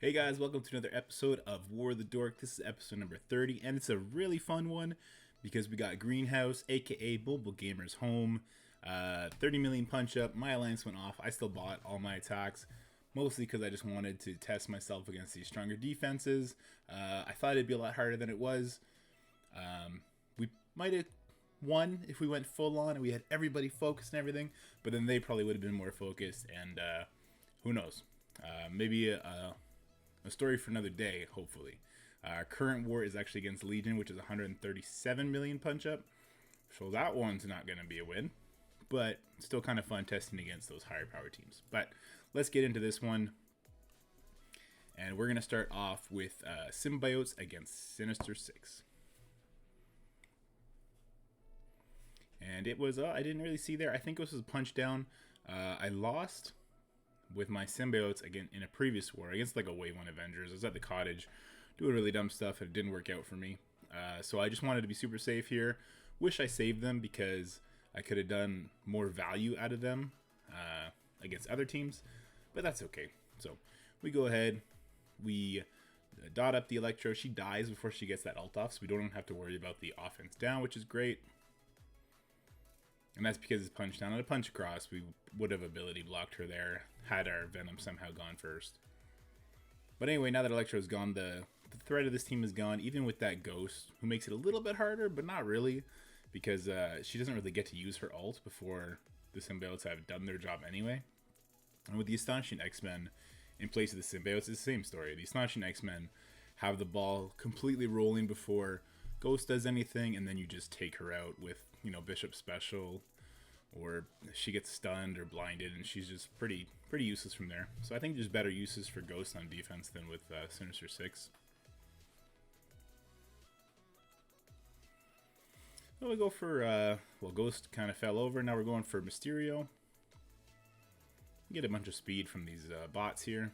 Hey guys, welcome to another episode of War of the Dork. This is episode number 30, and it's a really fun one because we got Greenhouse, aka Mobile Gamers Home, 30 million punch up. My alliance went off. I still bought all my attacks, mostly because I just wanted to test myself against these stronger defenses. I thought it'd be a lot harder than it was. We might have won if we went full on and we had everybody focused and everything, but then they probably would have been more focused, and who knows? Maybe a story for another day, hopefully. Our current war is actually against Legion, which is 137 million punch up. So that one's not going to be a win. But still kind of fun testing against those higher power teams. But let's get into this one. And we're going to start off with Symbiotes against Sinister 6. And it was, I didn't really see there. I think this was a punch down. I lost with my symbiotes again in a previous war against like a wave 1 Avengers. I was at the cottage doing really dumb stuff and it didn't work out for me. So I just wanted to be super safe here. Wish I saved them because I could have done more value out of them against other teams, but that's okay. So we go ahead, we dot up the Electro. She dies before she gets that ult off, so we don't have to worry about the offense down, which is great. And that's because it's punch down and a punch across. We would have ability blocked her there had our Venom somehow gone first. But anyway, now that Electro is gone, the threat of this team is gone, even with that Ghost, who makes it a little bit harder, but not really, because she doesn't really get to use her ult before the Symbiotes have done their job anyway. And with the Astonishing X-Men in place of the Symbiotes, it's the same story. The Astonishing X-Men have the ball completely rolling before Ghost does anything, and then you just take her out with, you know, Bishop Special, or she gets stunned or blinded, and she's just pretty useless from there. So I think there's better uses for Ghost on defense than with Sinister 6. So we go for, well, Ghost kind of fell over. Now we're going for Mysterio. Get a bunch of speed from these bots here.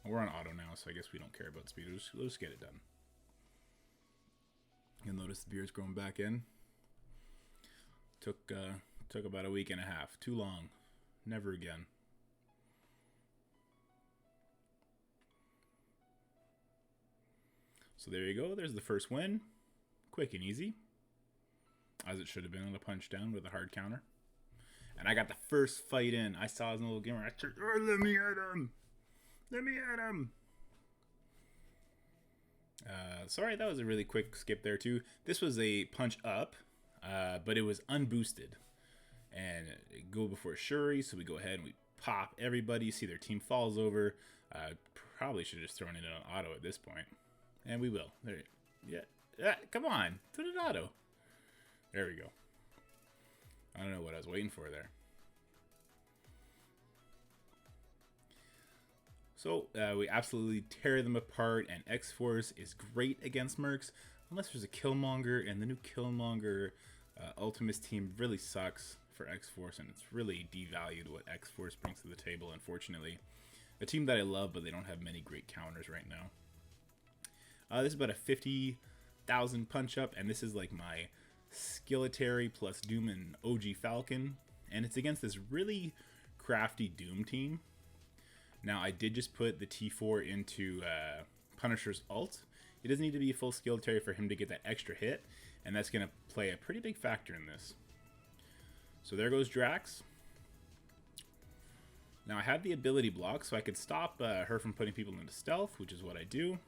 We're on auto now, so I guess we don't care about speed. We'll just get it done. You'll notice the beard's growing back in. Took about a week and a half. Too long. Never again. So there you go. There's the first win. Quick and easy. As it should have been on a punch down with a hard counter. And I got the first fight in. I saw his little gamer. I said, oh, let me at him. Let me at him. Sorry, that was a really quick skip there too. This was a punch up, but it was unboosted. And go before Shuri, so we go ahead and we pop everybody. You see their team falls over. Probably should have just thrown it on auto at this point. And we will. There, yeah, come on. Put it auto. There we go. I don't know what I was waiting for there. So we absolutely tear them apart, and X-Force is great against Mercs, unless there's a Killmonger, and the new Killmonger Ultimates team really sucks for X-Force, and it's really devalued what X-Force brings to the table, unfortunately. A team that I love, but they don't have many great counters right now. This is about a 50,000 punch-up, and this is like my Skilletary plus Doom and OG Falcon, and it's against this really crafty Doom team. Now, I did just put the T4 into Punisher's ult. It doesn't need to be a full Skilletary for him to get that extra hit, and that's going to play a pretty big factor in this. So there goes Drax. Now, I had the ability block, so I could stop her from putting people into stealth, which is what I do.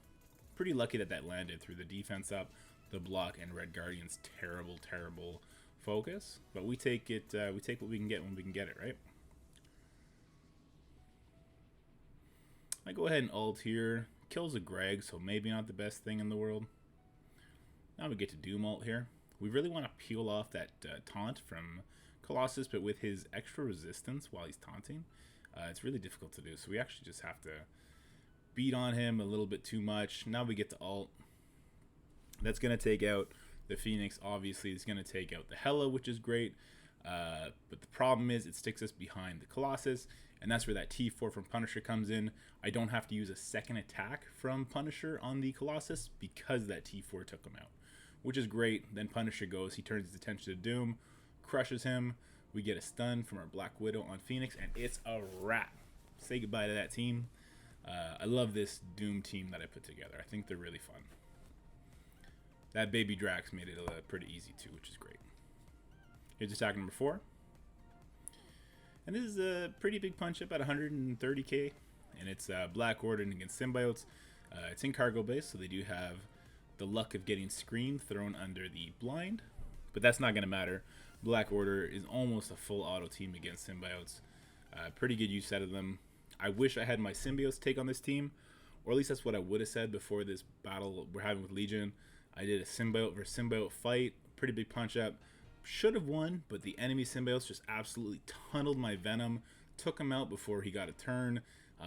Pretty lucky that that landed through the defense up, the block, and Red Guardian's terrible focus. But we take it. We take what we can get when we can get it, right? I go ahead and ult here. Kills a Greg, so maybe not the best thing in the world. Now we get to Doom ult here. We really want to peel off that taunt from Colossus, but with his extra resistance while he's taunting, it's really difficult to do. So we actually just have to beat on him a little bit too much. Now we get to ult. That's going to take out the Phoenix, obviously. It's going to take out the Hela, which is great. But the problem is it sticks us behind the Colossus, and that's where that T4 from Punisher comes in. I don't have to use a second attack from Punisher on the Colossus because that T4 took him out, which is great. Then Punisher goes, he turns his attention to Doom, crushes him. We get a stun from our Black Widow on Phoenix, and it's a wrap. Say goodbye to that team. I love this Doom team that I put together. I think they're really fun. That baby Drax made it pretty easy too, which is great. Here's attack number 4. And this is a pretty big punch up at 130k. And it's Black Order against Symbiotes. It's in cargo base, so they do have the luck of getting Scream thrown under the blind. But that's not going to matter. Black Order is almost a full auto team against Symbiotes. Pretty good use out of them. I wish I had my Symbiotes take on this team. Or at least that's what I would have said before this battle we're having with Legion. I did a Symbiote versus Symbiote fight. Pretty big punch up. Should have won, but the enemy Symbiotes just absolutely tunneled my Venom. Took him out before he got a turn.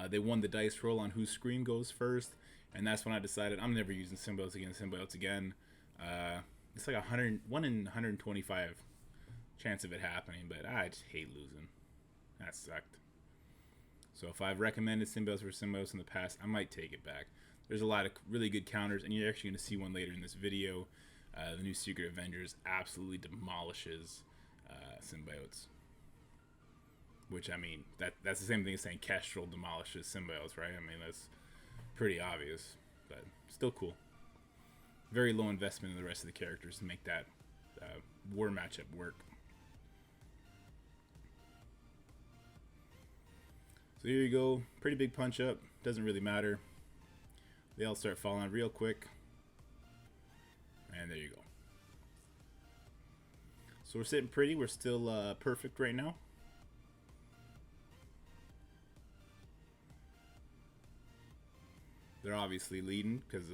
They won the dice roll on whose Scream goes first. And that's when I decided I'm never using Symbiotes against Symbiotes again. It's like 1 in 125 chance of it happening, but I just hate losing. That sucked. So if I've recommended Symbiotes versus Symbiotes in the past, I might take it back. There's a lot of really good counters, and you're actually going to see one later in this video. The new Secret Avengers absolutely demolishes Symbiotes. Which, I mean, that's the same thing as saying Kestrel demolishes Symbiotes, right? I mean, that's pretty obvious, but still cool. Very low investment in the rest of the characters to make that war matchup work. So here you go. Pretty big punch up. Doesn't really matter. They all start falling real quick. And there you go. So we're sitting pretty. We're still perfect right now. They're obviously leading because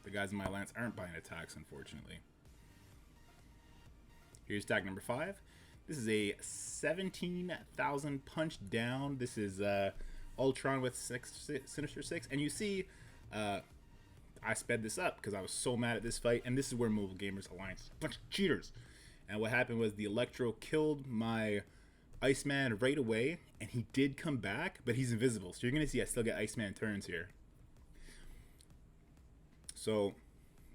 the guys in my alliance aren't buying attacks, unfortunately. Here's attack number 5. This is a 17,000 punch down. This is Ultron with Sinister 6. And you see, I sped this up because I was so mad at this fight. And this is where Mobile Gamers Alliance is a bunch of cheaters. And what happened was the Electro killed my Iceman right away. And he did come back, but he's invisible. So you're going to see I still get Iceman turns here. So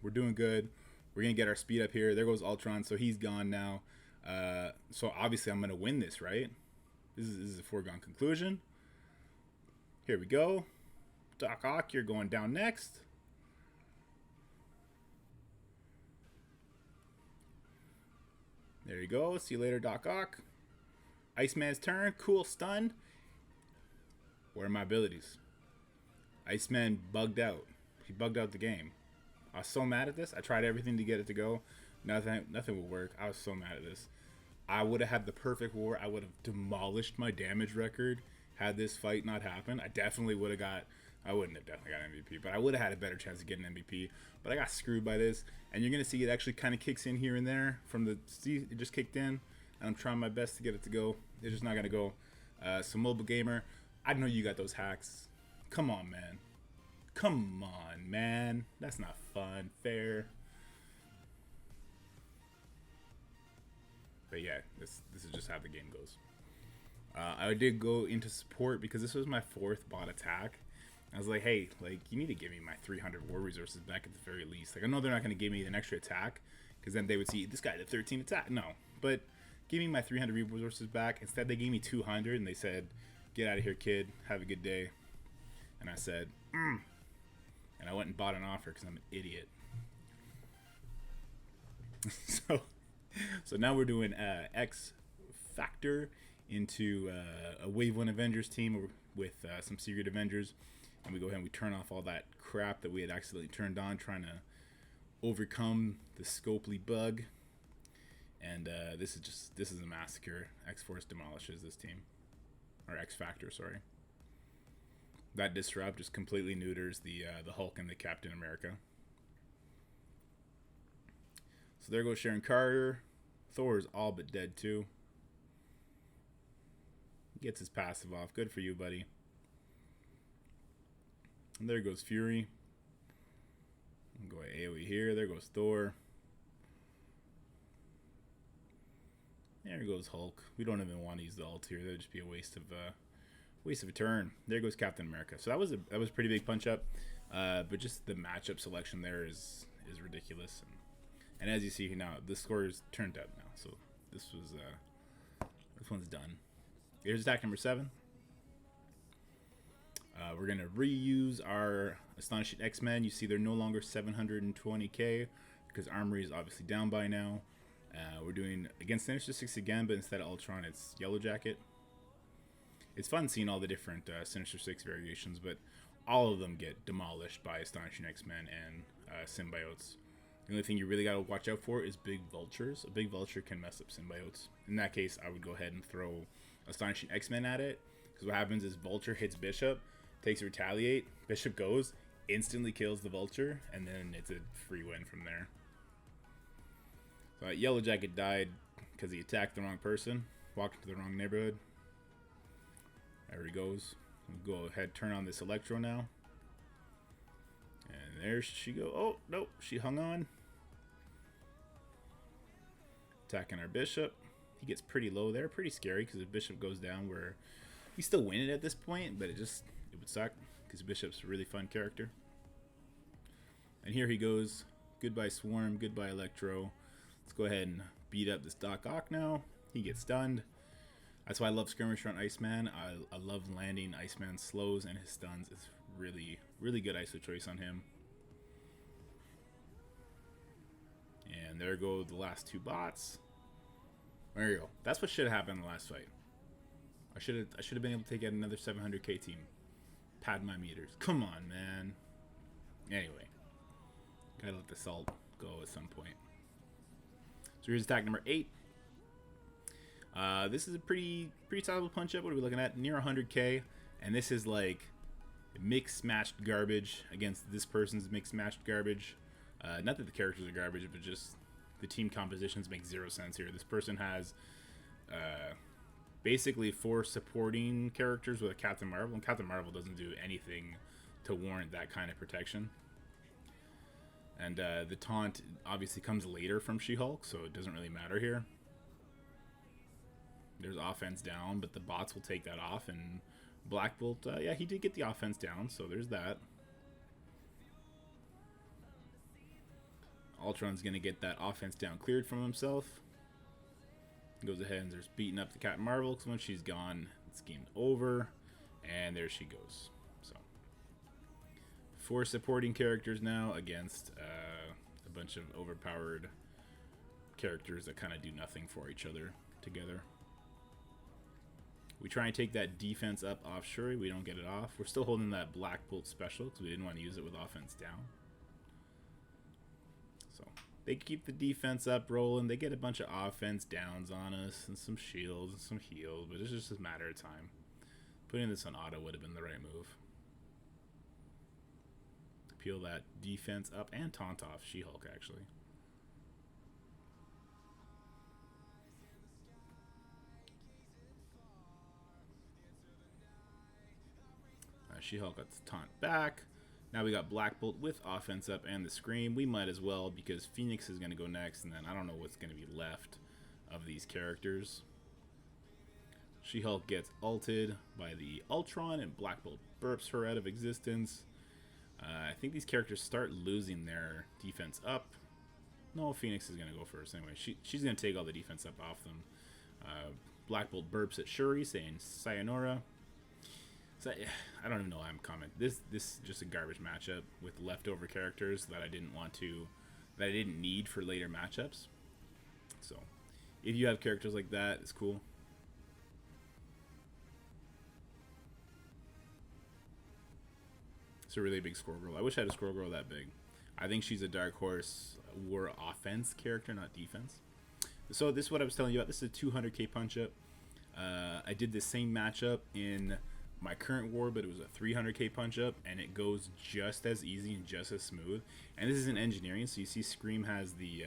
we're doing good. We're going to get our speed up here. There goes Ultron. So he's gone now. So obviously I'm going to win this, right? This is a foregone conclusion. Here we go. Doc Ock, you're going down next. There you go. See you later, Doc Ock. Iceman's turn. Cool stun. What are my abilities? Iceman bugged out. He bugged out the game. I was so mad at this. I tried everything to get it to go. Nothing would work. I was so mad at this. I would have had the perfect war. I would have demolished my damage record had this fight not happened. I definitely would have got... I wouldn't have definitely got MVP, but I would have had a better chance of getting MVP. But I got screwed by this. And you're going to see it actually kind of kicks in here and there. From the... See, it just kicked in. And I'm trying my best to get it to go. It's just not going to go. So Mobile Gamer, I know you got those hacks. Come on, man. Come on, man. That's not fun. Fair. But yeah, this is just how the game goes. I did go into support because this was my 4th bot attack. I was like, hey, like, you need to give me my 300 war resources back at the very least. Like, I know they're not going to give me an extra attack because then they would see this guy did 13 attack. No, but give me my 300 resources back. Instead, they gave me 200 and they said, get out of here, kid. Have a good day. And I said, And I went and bought an offer because I'm an idiot. So now we're doing X Factor into a Wave 1 Avengers team with some Secret Avengers. And we go ahead and we turn off all that crap that we had accidentally turned on trying to overcome the Scopely bug. And this is a massacre. X-Force demolishes this team. Or X Factor, sorry. That disrupt just completely neuters the Hulk and the Captain America. So there goes Sharon Carter. Thor is all but dead too. Gets his passive off. Good for you, buddy. And there goes Fury. Go AoE here. There goes Thor. There goes Hulk. We don't even want to use the ult here. That'd just be a waste of a turn. There goes Captain America. So that was a pretty big punch up. But just the matchup selection there is ridiculous. And as you see now, the score is turned up now. So this one's done. Here's attack number 7. We're going to reuse our Astonishing X-Men. You see they're no longer 720k because Armory is obviously down by now. We're doing against Sinister Six again, but instead of Ultron, it's Yellow Jacket. It's fun seeing all the different Sinister Six variations, but all of them get demolished by Astonishing X-Men and symbiotes. The only thing you really got to watch out for is big vultures. A big vulture can mess up symbiotes. In that case, I would go ahead and throw Astonishing X-Men at it, because what happens is Vulture hits Bishop, takes Retaliate, Bishop goes, instantly kills the Vulture, and then it's a free win from there. So Yellow Jacket died because he attacked the wrong person, walked into the wrong neighborhood. There he goes. We'll go ahead, turn on this Electro now. And there she go. Oh, nope, she hung on. Attacking our Bishop. He gets pretty low there. Pretty scary because if Bishop goes down, he's still winning at this point, but it would suck because Bishop's a really fun character. And here he goes. Goodbye Swarm, goodbye Electro. Let's go ahead and beat up this Doc Ock now. He gets stunned. That's why I love Skirmisher on Iceman. I love landing Iceman's slows and his stuns. It's really, really good ISO choice on him. And there go the last two bots. There you go. That's what should have happened in the last fight. I should have been able to take out another 700k team. Pad my meters. Come on, man. Anyway, gotta let the salt go at some point. So here's attack number 8. This is a pretty sizable punch up. What are we looking at? Near 100k, and this is like mixed matched garbage against this person's mixed matched garbage. Not that the characters are garbage, but just the team compositions make zero sense here. This person has basically 4 supporting characters with a Captain Marvel, and Captain Marvel doesn't do anything to warrant that kind of protection. And the taunt obviously comes later from She-Hulk, so it doesn't really matter here. There's offense down, but the bots will take that off, and Black Bolt, yeah, he did get the offense down, so there's that. Ultron's going to get that offense down cleared from himself. Goes ahead and starts beating up the Captain Marvel, because when she's gone, it's game over. And there she goes. So 4 supporting characters now against a bunch of overpowered characters that kind of do nothing for each other together. We try and take that defense up off Shuri. We don't get it off. We're still holding that Black Bolt special because we didn't want to use it with offense down. So they keep the defense up rolling. They get a bunch of offense downs on us and some shields and some heals, but it's just a matter of time. Putting this on auto would have been the right move. Peel that defense up and taunt off She-Hulk, actually. She-Hulk got the taunt back. Now we got Black Bolt with offense up and the Scream. We might as well because Phoenix is going to go next, and then I don't know what's going to be left of these characters. She-Hulk gets ulted by the Ultron, and Black Bolt burps her out of existence. I think these characters start losing their defense up. No, Phoenix is going to go first anyway. She's going to take all the defense up off them. Black Bolt burps at Shuri, saying sayonara. So I don't even know why I'm commenting. This is just a garbage matchup with leftover characters that I didn't need for later matchups. So if you have characters like that, it's cool. It's a really big Squirrel Girl. I wish I had a Squirrel Girl that big. I think she's a Dark Horse war offense character, not defense. So this is what I was telling you about. This is a 200k punch up. I did the same matchup in my current war, but it was a 300k punch up, and it goes just as easy and just as smooth. And this is in engineering, so you see Scream has the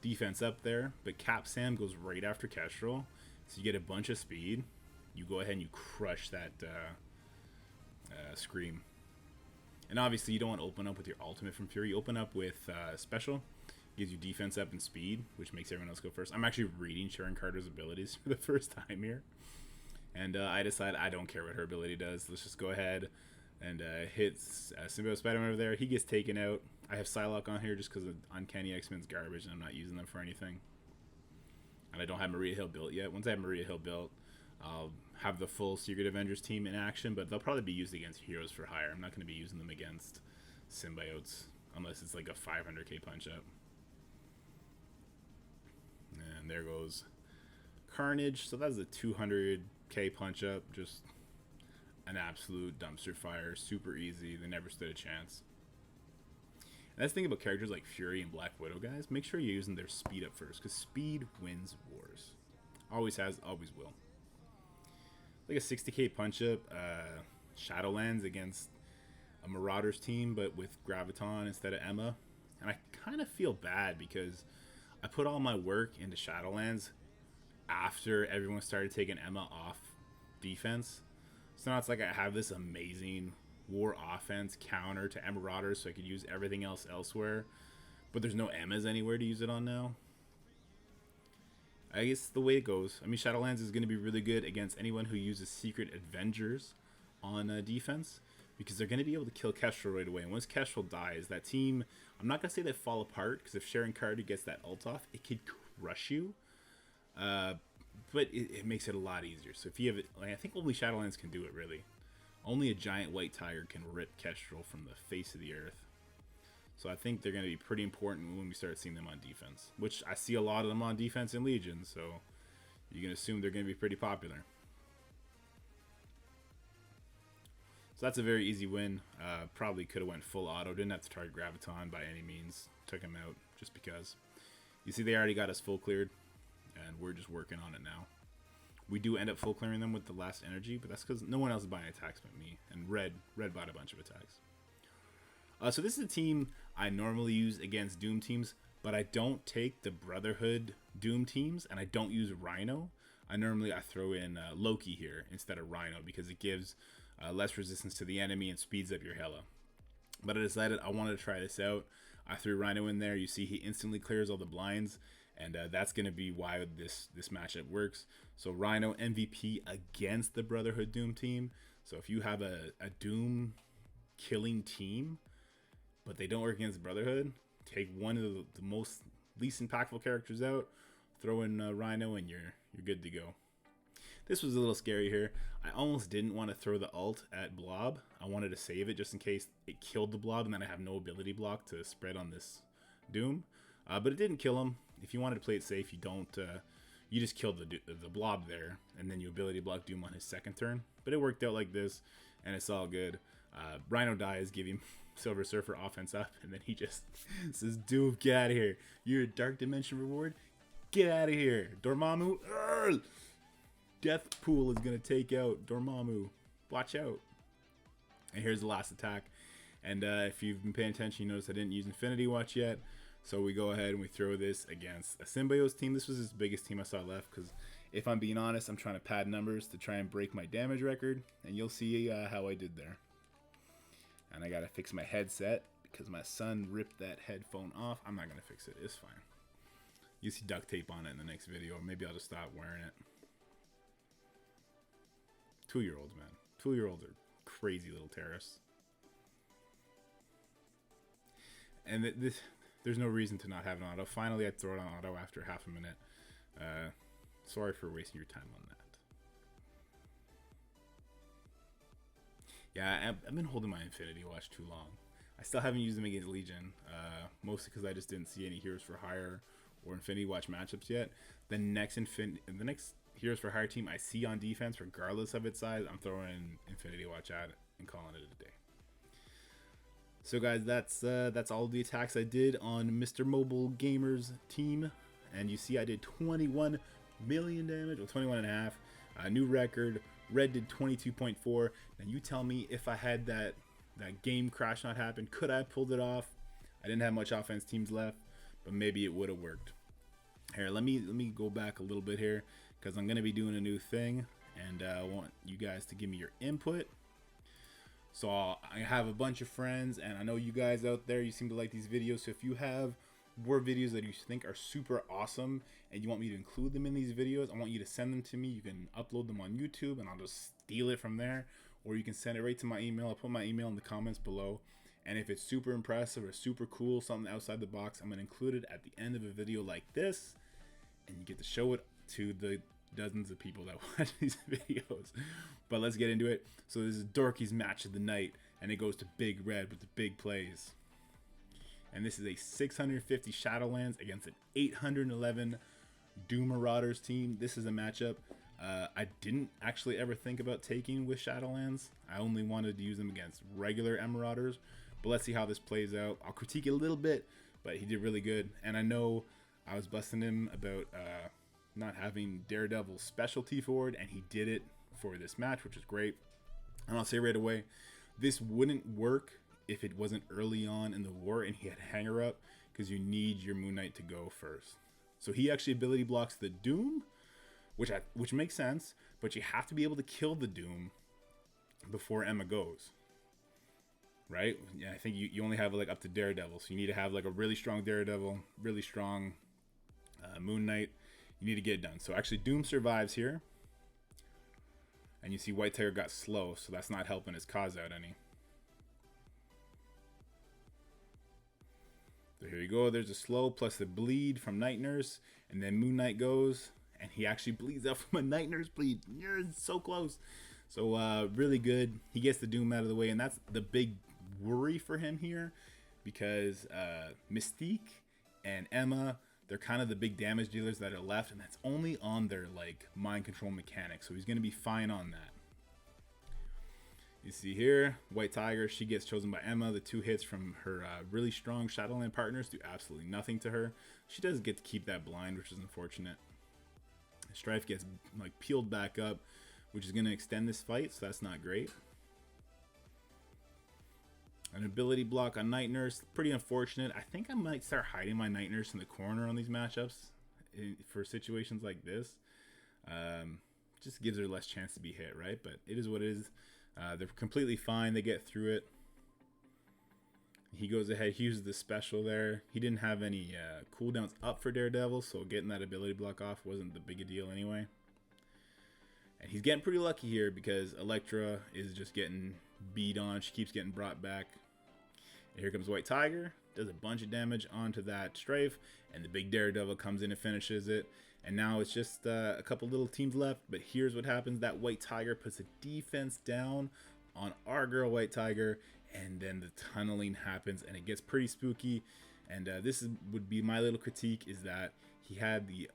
defense up there, but Cap Sam goes right after Kestrel, so you get a bunch of speed. You go ahead and you crush that Scream. And obviously you don't want to open up with your ultimate from Fury. You open up with special, gives you defense up and speed, which makes everyone else go first. I'm actually reading Sharon Carter's abilities for the first time here. And I decide I don't care what her ability does. Let's just go ahead and hit Symbiote Spider-Man over there. He gets taken out. I have Psylocke on here just because Uncanny X-Men's garbage, and I'm not using them for anything. And I don't have Maria Hill built yet. Once I have Maria Hill built, I'll have the full Secret Avengers team in action, but they'll probably be used against Heroes for Hire. I'm not going to be using them against Symbiotes unless it's like a 500k punch up. And there goes Carnage. So that's a 200k punch up. Just an absolute dumpster fire. Super easy. They never stood a chance. And that's the thing about characters like Fury and Black Widow, guys. Make sure you're using their speed up first, because speed wins wars. Always has, always will. Like a 60k punch up, Shadowlands against a Marauders team, but with Graviton instead of Emma. And I kind of feel bad because I put all my work into Shadowlands after everyone started taking Emma off defense. So now it's like I have this amazing war offense counter to Emma Marauders, so I could use everything else elsewhere. But there's no Emmas anywhere to use it on now. I guess the way it goes. I mean, Shadowlands is going to be really good against anyone who uses Secret Avengers on defense, because they're going to be able to kill Kestrel right away. And once Kestrel dies, that team, I'm not going to say they fall apart, because if Sharon Carter gets that ult off, it could crush you. But it makes it a lot easier. So if you have it, like, I think only Shadowlands can do it, really. Only a giant white tiger can rip Kestrel from the face of the earth. So I think they're going to be pretty important when we start seeing them on defense, which I see a lot of them on defense in Legion, so you can assume they're going to be pretty popular. So that's a very easy win. Probably could have went full auto. Didn't have to target Graviton by any means. Took him out just because. You see, they already got us full cleared, and we're just working on it now. We do end up full clearing them with the last energy, but that's because no one else is buying attacks but me, and Red bought a bunch of attacks. So this is a team I normally use against Doom teams, but I don't take the Brotherhood Doom teams, and I don't use Rhino. I throw in Loki here instead of Rhino, because it gives less resistance to the enemy and speeds up your Hela. But I decided I wanted to try this out. I threw Rhino in there. You see he instantly clears all the blinds, and that's going to be why this matchup works. So Rhino MVP against the Brotherhood Doom team. So if you have a Doom killing team, but they don't work against Brotherhood, take one of the least impactful characters out, throw in Rhino, and you're good to go. This was a little scary here. I almost didn't want to throw the ult at Blob. I wanted to save it just in case it killed the Blob, and then I have no ability block to spread on this Doom. But it didn't kill him. If you wanted to play it safe, you don't. You just killed the Blob there, and then you ability block Doom on his second turn. But it worked out like this, and it's all good. Rhino dies, give him Silver Surfer offense up, and then he just says, "Doom, get out of here. You're a Dark Dimension reward. Get out of here, Dormammu." Death Pool is gonna take out Dormammu. Watch out. And here's the last attack. And if you've been paying attention, you notice I didn't use Infinity Watch yet. So we go ahead and we throw this against a Symbiotes team. This was his biggest team I saw left, because if I'm being honest, I'm trying to pad numbers to try and break my damage record, and you'll see how I did there. And I gotta fix my headset because my son ripped that headphone off. I'm not gonna fix it, it's fine. You see duct tape on it in the next video, or maybe I'll just stop wearing it. 2-year-olds, man. 2-year-olds are crazy little terrorists. And there's no reason to not have an auto. Finally, I throw it on auto after half a minute. Sorry for wasting your time on that. Yeah, I've been holding my Infinity Watch too long. I still haven't used them against Legion, mostly because I just didn't see any Heroes for Hire or Infinity Watch matchups yet. The next Heroes for Hire team I see on defense, regardless of its size, I'm throwing Infinity Watch at it and calling it a day. So guys, that's all the attacks I did on Mr. Mobile Gamer's team, and you see I did 21 million damage, or 21 and a half, new record. Red did 22.4. Now you tell me, if I had that game crash not happen, could I have pulled it off? I didn't have much offense teams left, but maybe it would have worked. Here, let me go back a little bit here, because I'm gonna be doing a new thing, and I want you guys to give me your input. So I have a bunch of friends, and I know you guys out there, you seem to like these videos. So if you have war videos that you think are super awesome and you want me to include them in these videos, I want you to send them to me. You can upload them on YouTube and I'll just steal it from there, or you can send it right to my email. I'll put my email in the comments below, and if it's super impressive or super cool, something outside the box, I'm gonna include it at the end of a video like this, and you get to show it to the dozens of people that watch these videos. But let's get into it. So this is Dorky's match of the night, and it goes to Bigred with the big plays. And this is a 650 Shadowlands against an 811 Doom Marauders team. This is a matchup I didn't actually ever think about taking with Shadowlands. I only wanted to use them against regular Marauders. But let's see how this plays out. I'll critique it a little bit, but he did really good. And I know I was busting him about not having Daredevil's specialty forward, and he did it for this match, which is great. And I'll say right away, this wouldn't work if it wasn't early on in the war and he had hanger up, because you need your Moon Knight to go first. So he actually ability blocks the Doom, which makes sense, but you have to be able to kill the Doom before Emma goes. Right? Yeah, I think you only have like up to Daredevil, so you need to have like a really strong Daredevil, really strong Moon Knight. You need to get it done. So actually Doom survives here, and you see White Tiger got slow, so that's not helping his cause out any. So here you go, there's a slow plus the bleed from Night Nurse, and then Moon Knight goes, and he actually bleeds out from a Night Nurse bleed. You're so close. So really good. He gets the Doom out of the way, and that's the big worry for him here, because Mystique and Emma, they're kind of the big damage dealers that are left, and that's only on their like mind control mechanics, so he's going to be fine on that. You see here, White Tiger, she gets chosen by Emma. The 2 hits from her really strong Shadowland partners do absolutely nothing to her. She does get to keep that blind, which is unfortunate. Strife gets like peeled back up, which is going to extend this fight, so that's not great. An ability block on Night Nurse, pretty unfortunate. I think I might start hiding my Night Nurse in the corner on these matchups for situations like this. Just gives her less chance to be hit, right? But it is what it is. They're completely fine. They get through it. He goes ahead, he uses the special there. He didn't have any cooldowns up for Daredevil, so getting that ability block off wasn't the big a deal anyway. And he's getting pretty lucky here, because Elektra is just getting beat on. She keeps getting brought back. And here comes White Tiger, does a bunch of damage onto that Strife, and the big Daredevil comes in and finishes it. And now it's just a couple little teams left, but here's what happens. That White Tiger puts a defense down on our girl White Tiger, and then the tunneling happens, and it gets pretty spooky. And would be my little critique, is that he had the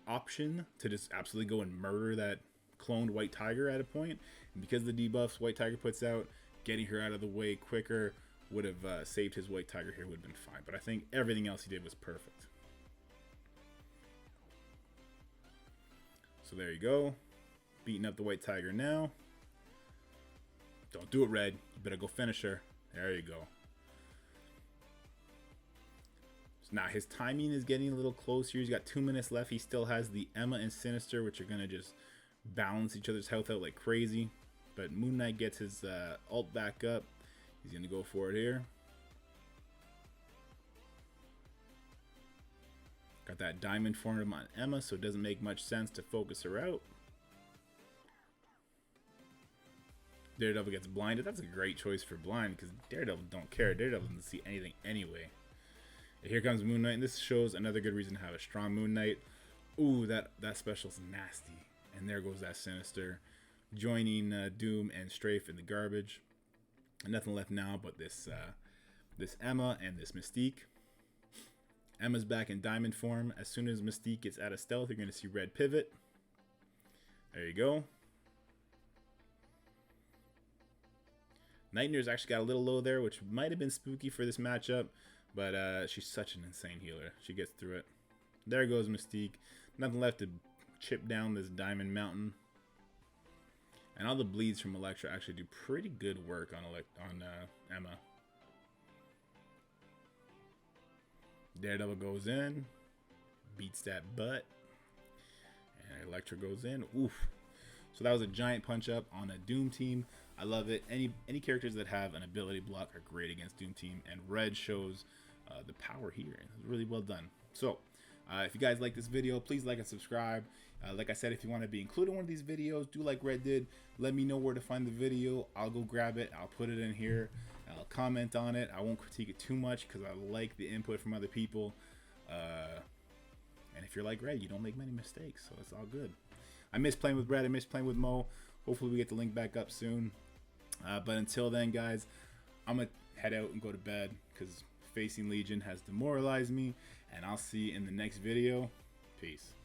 option to just absolutely go and murder that cloned White Tiger at a point, and because the debuffs White Tiger puts out, getting her out of the way quicker would have saved his White Tiger here, would have been fine. But I think everything else he did was perfect. So there you go, beating up the White Tiger now. Don't do it, Red. You better go finish her. There you go. So now his timing is getting a little closer. He's got 2 minutes left. He still has the Emma and Sinister, which are going to just balance each other's health out like crazy. But Moon Knight gets his ult back up. He's going to go for it here. Got that diamond form on Emma, so it doesn't make much sense to focus her out. Daredevil gets blinded. That's a great choice for blind, because Daredevil don't care. Daredevil doesn't see anything anyway. And here comes Moon Knight, and this shows another good reason to have a strong Moon Knight. Ooh, that special's nasty. And there goes that Sinister, joining Doom and Strafe in the garbage. And nothing left now but this Emma and this Mystique. Emma's back in diamond form. As soon as Mystique gets out of stealth, you're going to see red pivot. There you go. Night Nurse actually got a little low there, which might have been spooky for this matchup, but she's such an insane healer. She gets through it. There goes Mystique. Nothing left to chip down this diamond mountain. And all the bleeds from Elektra actually do pretty good work on Emma. Daredevil goes in, beats that butt, and Elektra goes in. Oof. So that was a giant punch up on a Doom team. I love it. Any characters that have an ability block are great against Doom team, and Red shows the power here. It's really well done. So if you guys like this video, please like and subscribe. Like I said, if you want to be included in one of these videos, do like Red did. Let me know where to find the video. I'll go grab it. I'll put it in here. I'll comment on it. I won't critique it too much because I like the input from other people. And if you're like Red, you don't make many mistakes, so it's all good. I miss playing with Brad. I miss playing with Mo. Hopefully we get the link back up soon. But until then, guys, I'm going to head out and go to bed because facing Legion has demoralized me. And I'll see you in the next video. Peace.